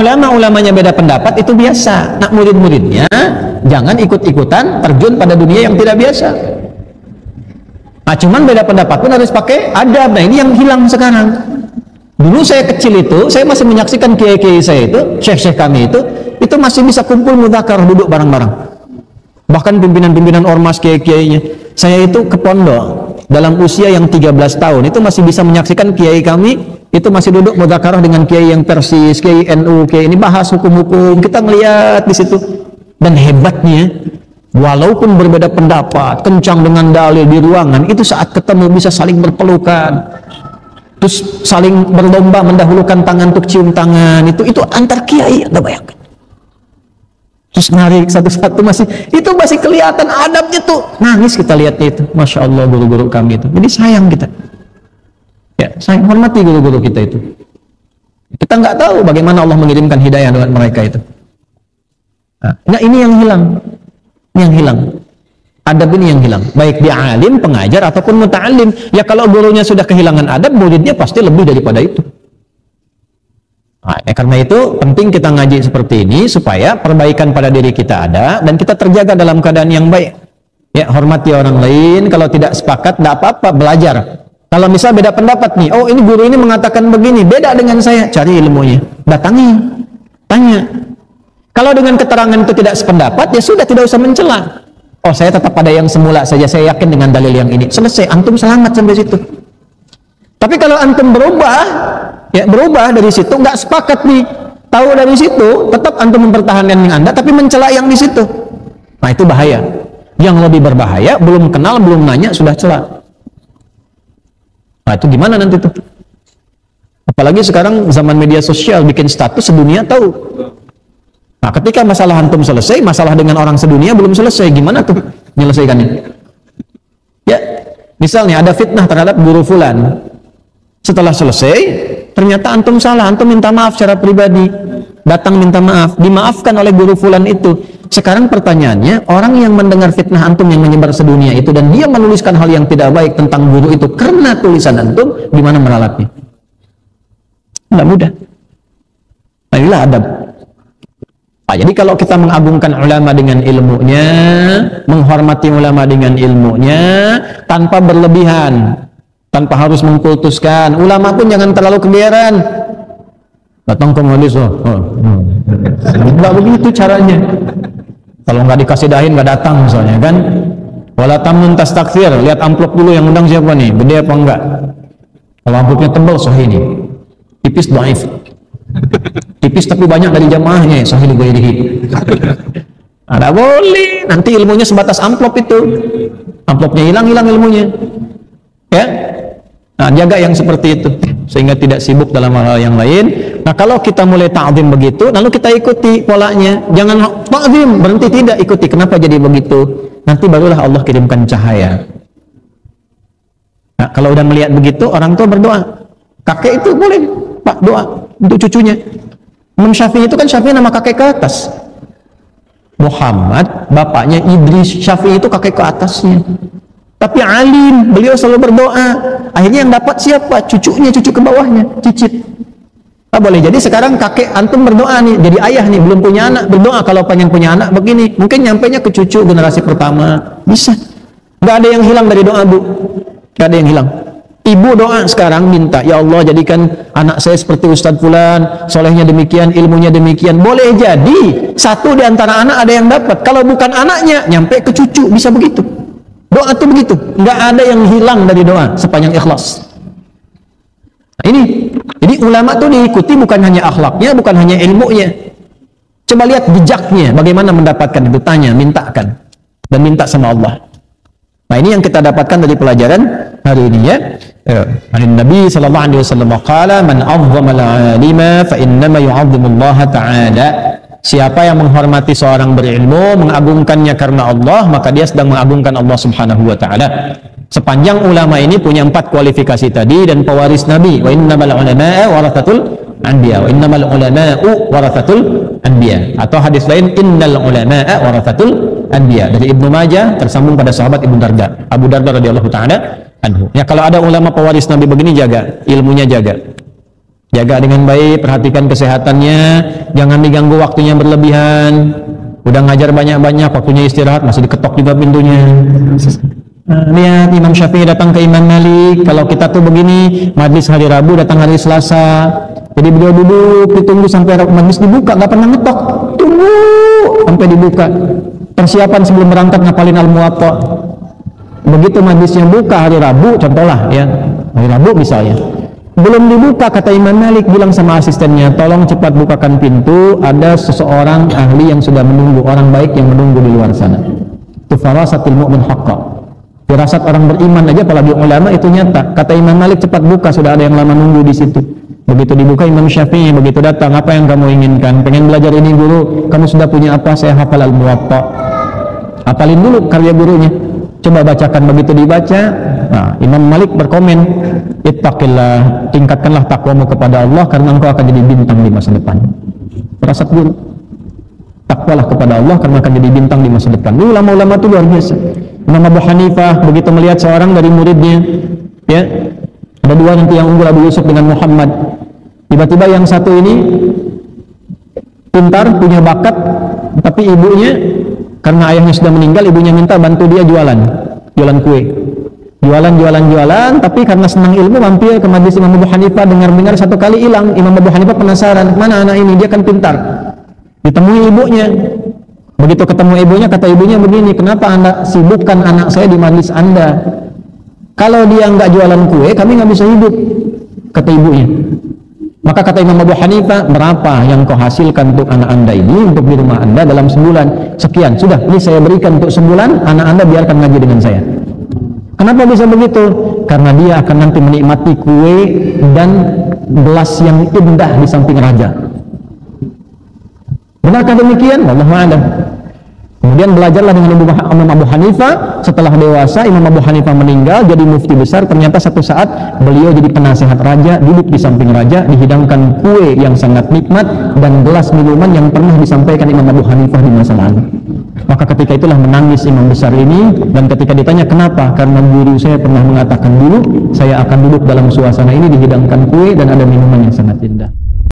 ulama-ulamanya beda pendapat itu biasa. Nak murid-muridnya jangan ikut-ikutan terjun pada dunia yang tidak biasa. Nah, cuman beda pendapat pun harus pakai adab. Nah, ini yang hilang sekarang. Dulu saya kecil itu, saya masih menyaksikan kiai-kiai saya itu, syekh-syekh kami itu masih bisa kumpul mudzakarah, duduk bareng-bareng. Bahkan pimpinan-pimpinan ormas kiai-kiainya. Saya itu ke pondok dalam usia yang 13 tahun itu masih bisa menyaksikan kiai kami itu masih duduk mudzakarah dengan kiai yang Persis, kiai NU, kiai ini bahas hukum-hukum. Kita ngelihat di situ. Dan hebatnya, walaupun berbeda pendapat, kencang dengan dalil di ruangan, itu saat ketemu bisa saling berpelukan. Terus saling berlomba mendahulukan tangan untuk cium tangan. Itu antar kiai, Anda bayangkan. Terus narik satu-satu itu masih kelihatan adabnya tuh. Nangis kita lihatnya itu. Masya Allah guru-guru kami itu. Jadi sayang kita. Ya, sayang, hormati guru-guru kita itu. Kita nggak tahu bagaimana Allah mengirimkan hidayah lewat mereka itu. Nah, ini yang hilang. Ini yang hilang. Adab ini yang hilang. Baik dia alim, pengajar, ataupun muta'alim. Ya kalau gurunya sudah kehilangan adab, muridnya pasti lebih daripada itu. Nah, karena itu penting kita ngaji seperti ini supaya perbaikan pada diri kita ada dan kita terjaga dalam keadaan yang baik. Ya, hormati orang lain. Kalau tidak sepakat, tidak apa-apa, belajar. Kalau misal beda pendapat nih, oh ini guru ini mengatakan begini, beda dengan saya, cari ilmunya, datangi, tanya. Kalau dengan keterangan itu tidak sependapat, ya sudah, tidak usah mencela. Oh, saya tetap pada yang semula saja, saya yakin dengan dalil yang ini. Selesai, antum selamat sampai situ. Tapi kalau antum berubah dari situ, nggak sepakat nih, tahu dari situ, tetap antum mempertahankan yang Anda, tapi mencela yang di situ. Nah, itu bahaya. Yang lebih berbahaya, belum kenal, belum nanya, sudah cela. Nah, itu gimana nanti tuh? Apalagi sekarang zaman media sosial, bikin status sedunia tahu. Nah, ketika masalah antum selesai, masalah dengan orang sedunia belum selesai, gimana tuh menyelesaikannya? Ya, misalnya ada fitnah terhadap guru fulan. Setelah selesai, ternyata antum salah, antum minta maaf secara pribadi, datang minta maaf, dimaafkan oleh guru fulan itu. Sekarang pertanyaannya, orang yang mendengar fitnah antum yang menyebar sedunia itu dan dia menuliskan hal yang tidak baik tentang guru itu karena tulisan antum, gimana meralatnya? Tidak mudah. Nah, inilah adab. Nah, jadi kalau kita mengagungkan ulama dengan ilmunya, menghormati ulama dengan ilmunya, tanpa berlebihan, tanpa harus mengkultuskan. Ulama pun jangan terlalu kegeeran. Datang ke majelis, nggak begitu caranya. Kalau nggak dikasih dahin nggak datang misalnya kan. Wala tamun tastakfir, lihat amplop dulu yang undang siapa nih, gede apa enggak. Kalau amplopnya tebal, sahih nih. Tipis, dhaif. Tipis tapi banyak dari jamaahnya, sahih li ghairihi. Ada boleh, nanti ilmunya sebatas amplop itu. Amplopnya hilang ilmunya. Ya. Nah, jaga yang seperti itu sehingga tidak sibuk dalam hal yang lain. Nah, kalau kita mulai ta'zim begitu, lalu kita ikuti polanya. Jangan ta'zim, berhenti, tidak ikuti. Kenapa jadi begitu? Nanti barulah Allah kirimkan cahaya. Nah, kalau udah melihat begitu, orang tua berdoa. Kakek itu boleh, Pak, doa untuk cucunya. Imam Syafi'i itu kan Syafi'i nama kakek ke atas. Muhammad, bapaknya Idris, Syafi'i itu kakek ke atasnya. Tapi alim, beliau selalu berdoa. Akhirnya yang dapat siapa? Cucunya, cucu ke bawahnya, cicit. Ah, boleh jadi sekarang kakek antum berdoa nih, jadi ayah nih, belum punya anak, berdoa kalau pengen punya anak begini. Mungkin nyampainya ke cucu generasi pertama. Bisa. Gak ada yang hilang dari doa, Bu. Gak ada yang hilang. Ibu doa sekarang minta, ya Allah jadikan anak saya seperti Ustadz Fulan, solehnya demikian, ilmunya demikian. Boleh jadi satu di antara anak ada yang dapat. Kalau bukan anaknya, nyampe ke cucu, bisa begitu. Doa tuh begitu, nggak ada yang hilang dari doa sepanjang ikhlas. Nah, ini, jadi ulama tuh diikuti bukan hanya akhlaknya, bukan hanya ilmunya. Coba lihat bijaknya, bagaimana mendapatkan itu, tanya, mintakan, dan minta sama Allah. Nah, ini yang kita dapatkan dari pelajaran hari ini ya. Nabi sallallahu alaihi wasallam qala man 'azzama al-'alima fa innama yu'azzimu Allah ta'ala. Siapa yang menghormati seorang berilmu, mengagungkannya karena Allah, maka dia sedang mengagungkan Allah Subhanahu wa taala. Sepanjang ulama ini punya 4 kualifikasi tadi dan pewaris Nabi. Wa innamal ulama'a warathatul anbiya. Wa innamal ulama'u warathatul anbiya. Atau hadis lain innal ulama'a warathatul anbiya. Dari Ibnu Majah tersambung pada sahabat Ibnu Darda, Abu Darda radhiyallahu taala anhu. Ya, kalau ada ulama pewaris Nabi begini, jaga ilmunya, jaga. Jaga dengan baik, perhatikan kesehatannya, jangan diganggu waktunya berlebihan. Udah ngajar banyak-banyak, waktunya istirahat, masih diketok juga pintunya. Lihat Imam Syafi'i datang ke Imam Malik, kalau kita tuh begini, majlis hari Rabu datang hari Selasa. Jadi beliau duduk, ditunggu sampai majlis dibuka, nggak pernah ngetok. Tunggu sampai dibuka. Persiapan sebelum berangkat ngapalin Al-Muwatta. Begitu majlisnya buka hari Rabu, contohlah ya, hari Rabu misalnya. Belum dibuka, kata Imam Malik bilang sama asistennya, tolong cepat bukakan pintu, ada seseorang ahli yang sudah menunggu, orang baik yang menunggu di luar sana. Itu farasatul mu'min haqqa. Firasat orang beriman aja, apalagi ulama, itu nyata. Kata Imam Malik, cepat buka, sudah ada yang lama nunggu di situ. Begitu dibuka, Imam Syafi'i begitu datang, apa yang kamu inginkan? Pengen belajar ini guru, kamu sudah punya apa? Saya hafal Al-Muwatta. Hafalin dulu karya gurunya, coba bacakan. Begitu dibaca, nah, Imam Malik berkomen, ittaqillah, tingkatkanlah takwamu kepada Allah karena engkau akan jadi bintang di masa depan. Firasat dulu, takwalah kepada Allah karena akan jadi bintang di masa depan. Ini ulama-ulama itu luar biasa. Imam Abu Hanifah begitu melihat seorang dari muridnya, ya, ada dua nanti yang unggul, Abu Yusuf dengan Muhammad. Tiba-tiba yang satu ini pintar, punya bakat, tapi ibunya, karena ayahnya sudah meninggal, ibunya minta bantu dia jualan kue. Jualan, tapi karena senang ilmu mampir ke majlis Imam Abu Hanifah, dengar-dengar satu kali hilang. Imam Abu Hanifah penasaran, mana anak ini, dia kan pintar. Ditemui ibunya. Begitu ketemu ibunya, kata ibunya begini, kenapa anda sibukkan anak saya di majlis anda? Kalau dia nggak jualan kue, kami nggak bisa hidup, kata ibunya. Maka kata Imam Abu Hanifah, berapa yang kau hasilkan untuk anak anda ini, untuk di rumah anda dalam sebulan? Sekian, sudah, ini saya berikan untuk sebulan, anak anda biarkan ngaji dengan saya. Kenapa bisa begitu? Karena dia akan nanti menikmati kue dan gelas yang indah di samping raja. Benarkah demikian? Wallahu a'lam. Kemudian belajarlah dengan Imam Abu Hanifah. Setelah dewasa, Imam Abu Hanifah meninggal, jadi mufti besar. Ternyata satu saat beliau jadi penasehat raja, duduk di samping raja, dihidangkan kue yang sangat nikmat dan gelas minuman yang pernah disampaikan Imam Abu Hanifah di masa lalu. Maka ketika itulah menangis imam besar ini, dan ketika ditanya kenapa, karena guru saya pernah mengatakan dulu saya akan duduk dalam suasana ini, dihidangkan kue dan ada minuman yang sangat indah.